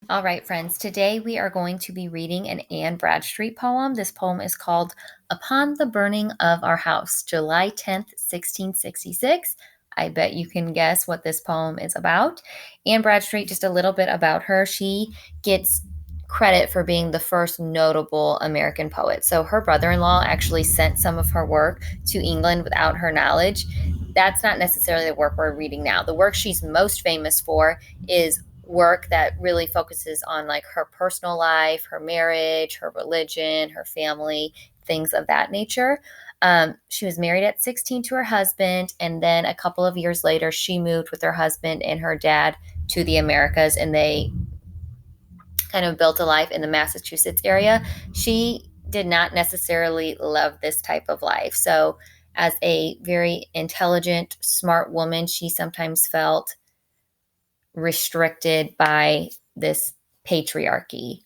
All right, friends, today we are going to be reading an Anne Bradstreet poem. This poem is called Upon the Burning of Our House, July 10th, 1666. I bet you can guess what this poem is about. Anne Bradstreet, just a little bit about her. She gets credit for being the first notable American poet. So her brother-in-law actually sent some of her work to England without her knowledge. That's not necessarily the work we're reading now. The work she's most famous for is work that really focuses on like her personal life, her marriage, her religion, her family, things of that nature. She was married at 16 to her husband, and then a couple of years later, she moved with her husband and her dad to the Americas, and they kind of built a life in the Massachusetts area. She did not necessarily love this type of life. So, as a very intelligent, smart woman, she sometimes felt restricted by this patriarchy.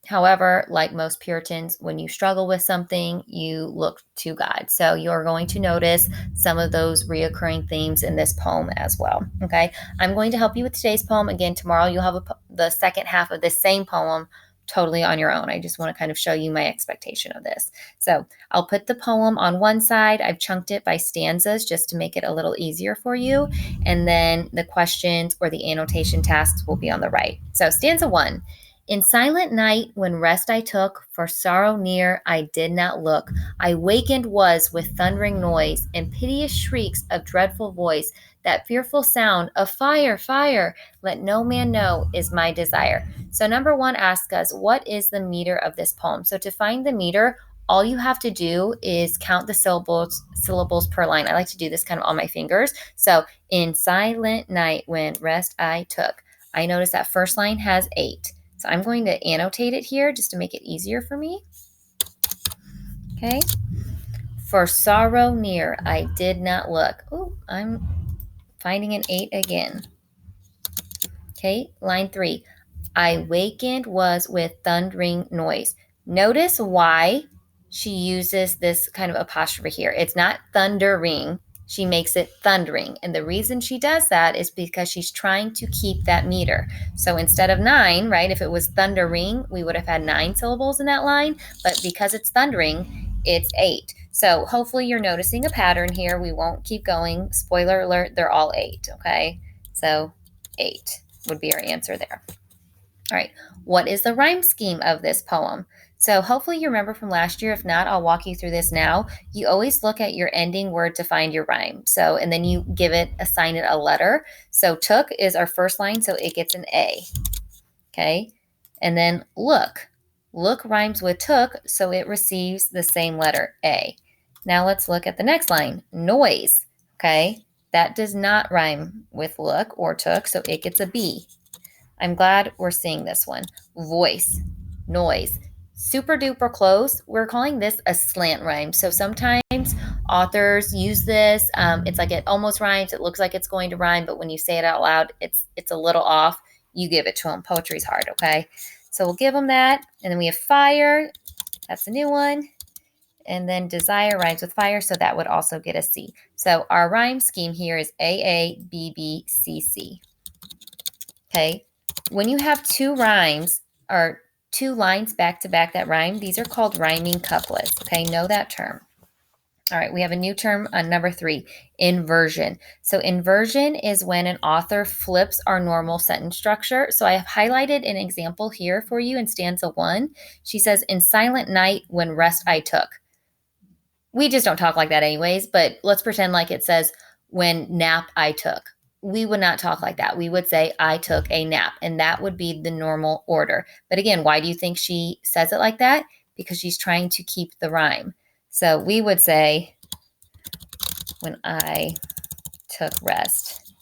However, like most Puritans, when you struggle with something, you look to God. So you're going to notice some of those reoccurring themes in this poem as well. Okay, I'm going to help you with today's poem. Again, tomorrow you'll have the second half of this same poem totally on your own. I just want to kind of show you my expectation of this. So I'll put the poem on one side. I've chunked it by stanzas just to make it a little easier for you. And then the questions or the annotation tasks will be on the right. So stanza 1. In silent night, when rest I took, for sorrow near I did not look. I wakened was with thundering noise and piteous shrieks of dreadful voice. That fearful sound of fire, fire, let no man know is my desire. So number 1 asks us, what is the meter of this poem? So to find the meter, all you have to do is count the syllables per line. I like to do this kind of on my fingers. So in silent night when rest I took, I notice that first line has 8. So I'm going to annotate it here just to make it easier for me. Okay. For sorrow near, I did not look. Oh, I'm finding an 8 again. Okay, line 3. I wakened was with thundering noise. Notice why she uses this kind of apostrophe here. It's not thundering. She makes it thundering. And the reason she does that is because she's trying to keep that meter. So instead of 9, right, if it was thundering, we would have had 9 syllables in that line. But because it's thundering, it's 8. So hopefully you're noticing a pattern here. We won't keep going. Spoiler alert, they're all 8, okay? So 8 would be our answer there. All right, what is the rhyme scheme of this poem? So hopefully you remember from last year. If not, I'll walk you through this now. You always look at your ending word to find your rhyme. So, and then you assign it a letter. So took is our first line, so it gets an A. Okay, and then look. Look rhymes with took, so it receives the same letter, A. Now let's look at the next line, noise. Okay, that does not rhyme with look or took, so it gets a B. I'm glad we're seeing this one. Voice, noise, super duper close. We're calling this a slant rhyme. So sometimes authors use this. It's like it almost rhymes. It looks like it's going to rhyme, but when you say it out loud, it's a little off. You give it to them. Poetry's hard, okay? So we'll give them that. And then we have fire. That's a new one. And then desire rhymes with fire, so that would also get a C. So our rhyme scheme here is AABBCC. Okay. When you have two rhymes or two lines back to back that rhyme, these are called rhyming couplets. Okay, know that term. All right, we have a new term on number 3, inversion. So inversion is when an author flips our normal sentence structure. So I have highlighted an example here for you in stanza 1. She says, in silent night when rest I took. We just don't talk like that anyways, but let's pretend like it says, when nap I took. We would not talk like that. We would say, I took a nap, and that would be the normal order. But again, why do you think she says it like that? Because she's trying to keep the rhyme. So we would say, when I took rest.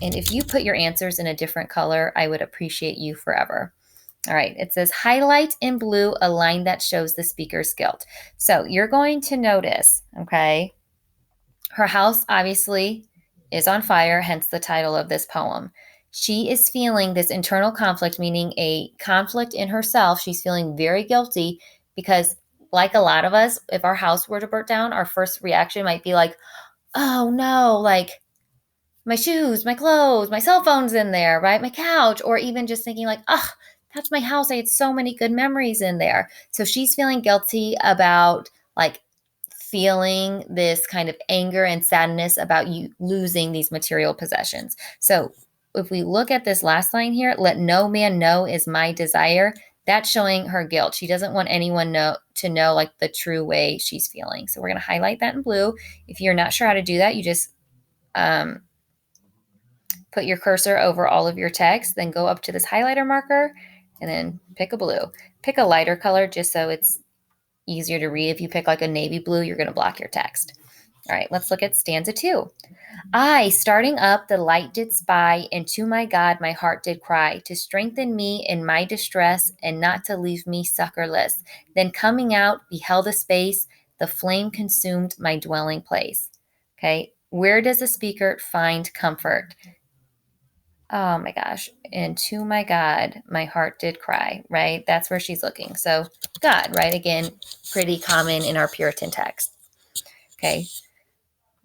And if you put your answers in a different color, I would appreciate you forever. All right, it says highlight in blue a line that shows the speaker's guilt. So you're going to notice, okay, her house obviously is on fire, hence the title of this poem. She is feeling this internal conflict, meaning a conflict in herself. She's feeling very guilty because, like a lot of us, if our house were to burn down, our first reaction might be like, oh no, like, my shoes, my clothes, my cell phone's in there, right? My couch, or even just thinking like, oh, that's my house. I had so many good memories in there. So she's feeling guilty about like feeling this kind of anger and sadness about you losing these material possessions. So if we look at this last line here, let no man know is my desire, that's showing her guilt. She doesn't want anyone to know like the true way she's feeling. So we're going to highlight that in blue. If you're not sure how to do that, you just put your cursor over all of your text, then go up to this highlighter marker and then pick a blue. Pick a lighter color just so it's easier to read. If you pick like a navy blue, you're going to block your text. All right, let's look at stanza 2. I, starting up, the light did spy, and to my God my heart did cry, to strengthen me in my distress, and not to leave me succorless. Then coming out, beheld a space, the flame consumed my dwelling place. Okay, where does the speaker find comfort? Oh my gosh. And to my God, my heart did cry, right? That's where she's looking. So, God, right? Again, pretty common in our Puritan text. Okay.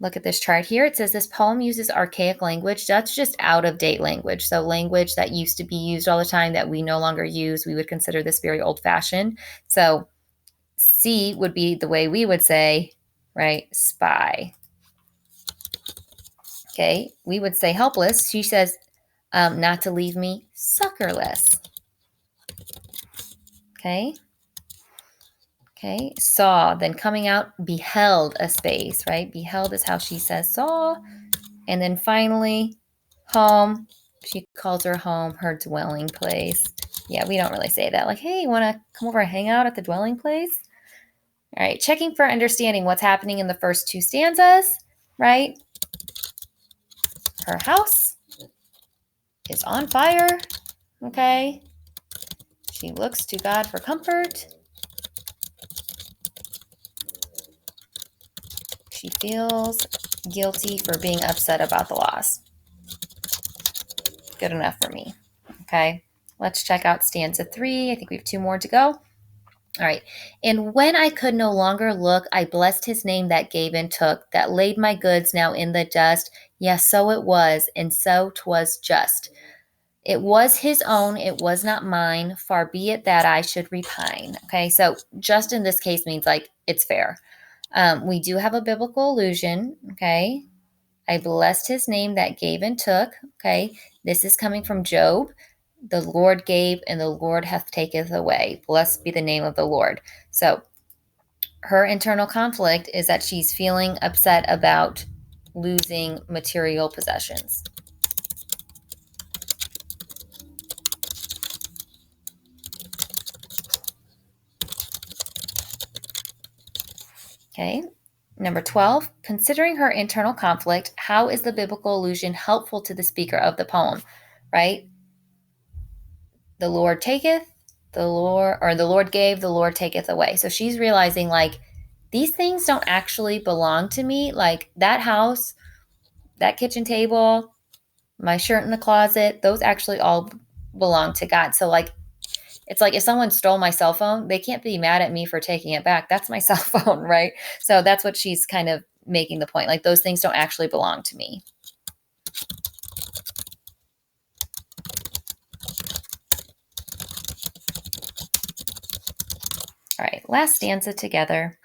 Look at this chart here. It says this poem uses archaic language. That's just out of date language. So, language that used to be used all the time that we no longer use, we would consider this very old fashioned. So, C would be the way we would say, right? Spy. Okay. We would say helpless. She says, not to leave me succorless. Okay. Okay. Saw, then coming out, beheld a space, right? Beheld is how she says saw. And then finally, home. She calls her home her dwelling place. Yeah, we don't really say that. Like, hey, you want to come over and hang out at the dwelling place? All right. Checking for understanding what's happening in the first two stanzas, right? Her house is on fire. Okay. She looks to God for comfort. She feels guilty for being upset about the loss. Good enough for me. Okay, let's check out stanza 3. I think we have 2 more to go. All right. And when I could no longer look, I blessed his name that gave and took, that laid my goods now in the dust. Yes, so it was, and so 'twas just. It was his own, it was not mine. Far be it that I should repine. Okay, so just in this case means like it's fair. We do have a biblical allusion. Okay, I blessed his name that gave and took. Okay, this is coming from Job. The Lord gave and the Lord hath taketh away. Blessed be the name of the Lord. So her internal conflict is that she's feeling upset about losing material possessions. Okay. Number 12, considering her internal conflict, how is the biblical allusion helpful to the speaker of the poem? Right? The Lord taketh, the Lord gave, the Lord taketh away. So she's realizing like these things don't actually belong to me. Like that house, that kitchen table, my shirt in the closet, those actually all belong to God. So like it's like if someone stole my cell phone, they can't be mad at me for taking it back. That's my cell phone, right? So that's what she's kind of making the point. Like those things don't actually belong to me. All right, last stanza together.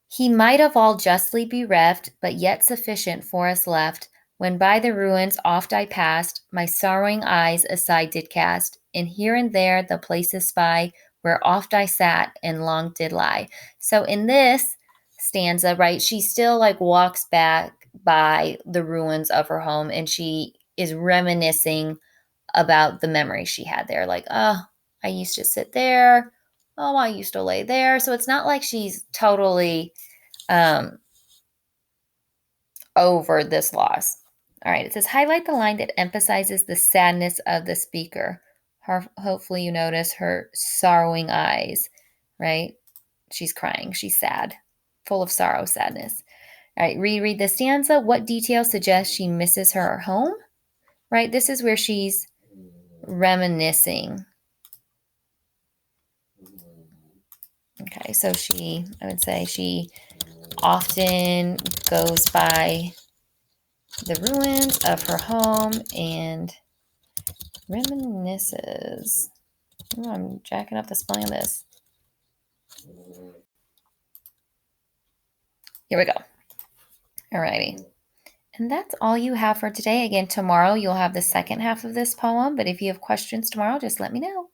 He might of all justly be reft, but yet sufficient for us left. When by the ruins oft I passed, my sorrowing eyes aside did cast, and here and there the places spy, where oft I sat and long did lie. So in this stanza, right, she still like walks back by the ruins of her home and she is reminiscing about the memories she had there. Like, oh, I used to sit there. Oh, I used to lay there. So it's not like she's totally um, over this loss. All right, it says highlight the line that emphasizes the sadness of the speaker. Hopefully, you notice her sorrowing eyes, right? She's crying, she's sad, full of sorrow, sadness. All right, reread the stanza. What details suggest she misses her home? Right, this is where she's reminiscing. Okay, so I would say she often goes by the ruins of her home and reminisces. Ooh, I'm jacking up the spelling of this. Here we go. Alrighty. And that's all you have for today. Again, tomorrow you'll have the second half of this poem, but if you have questions tomorrow, just let me know.